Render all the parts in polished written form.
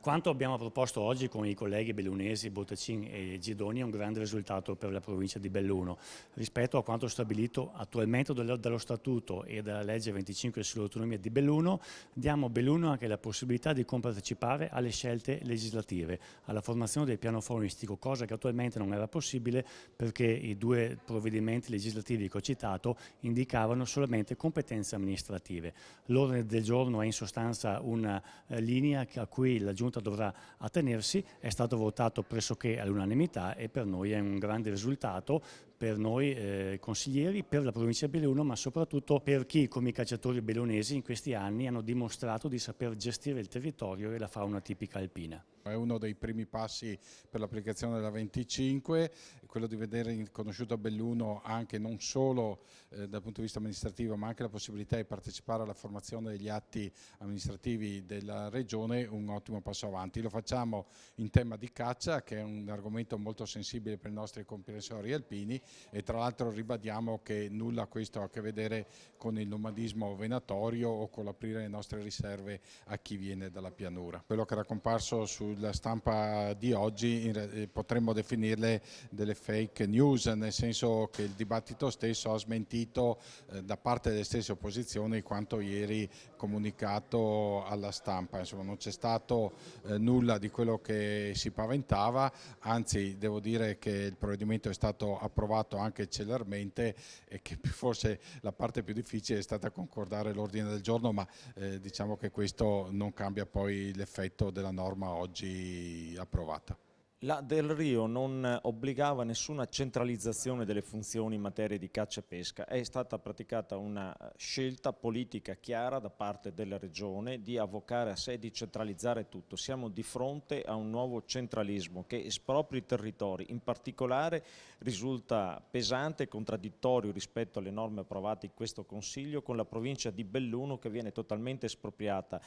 Quanto abbiamo proposto oggi con i colleghi bellunesi, Bottacin e Gidoni è un grande risultato per la provincia di Belluno. Rispetto a quanto stabilito attualmente dallo Statuto e dalla legge 25 sull'autonomia di Belluno, diamo a Belluno anche la possibilità di compartecipare alle scelte legislative, alla formazione del piano faunistico, cosa che attualmente non era possibile perché i due provvedimenti legislativi che ho citato indicavano solamente competenze amministrative. L'ordine del giorno è in sostanza una linea a cui la Giunta dovrà attenersi, è stato votato pressoché all'unanimità e per noi è un grande risultato, per noi consiglieri, per la provincia di Belluno, ma soprattutto per chi, come i cacciatori bellunesi, in questi anni hanno dimostrato di saper gestire il territorio e la fauna tipica alpina. È uno dei primi passi per l'applicazione della 25, quello di vedere riconosciuto a Belluno anche non solo dal punto di vista amministrativo, ma anche la possibilità di partecipare alla formazione degli atti amministrativi della regione, un ottimo passo avanti. Lo facciamo in tema di caccia, che è un argomento molto sensibile per i nostri comprensori alpini, e tra l'altro ribadiamo che nulla questo ha a che vedere con il nomadismo venatorio o con l'aprire le nostre riserve a chi viene dalla pianura. Quello che era comparso sulla stampa di oggi potremmo definirle delle fake news, nel senso che il dibattito stesso ha smentito da parte delle stesse opposizioni quanto ieri comunicato alla stampa. Insomma, non c'è stato nulla di quello che si paventava, anzi devo dire che il provvedimento è stato approvato anche celermente e che forse la parte più difficile è stata concordare l'ordine del giorno, ma diciamo che questo non cambia poi l'effetto della norma oggi approvata. La Del Rio non obbligava nessuna centralizzazione delle funzioni in materia di caccia e pesca, è stata praticata una scelta politica chiara da parte della Regione di avvocare a sé di centralizzare tutto. Siamo di fronte a un nuovo centralismo che espropria i territori, in particolare risulta pesante e contraddittorio rispetto alle norme approvate in questo Consiglio con la provincia di Belluno che viene totalmente espropriata.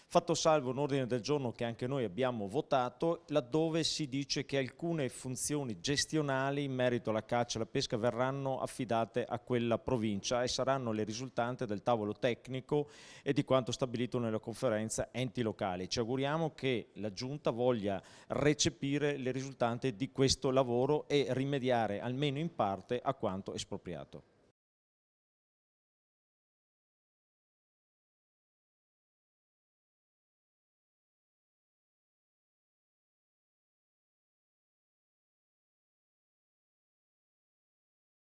Fatto salvo un ordine del giorno che anche noi abbiamo votato, laddove si dice che alcune funzioni gestionali in merito alla caccia e alla pesca verranno affidate a quella provincia e saranno le risultanze del tavolo tecnico e di quanto stabilito nella conferenza enti locali. Ci auguriamo che la Giunta voglia recepire le risultanze di questo lavoro e rimediare almeno in parte a quanto espropriato.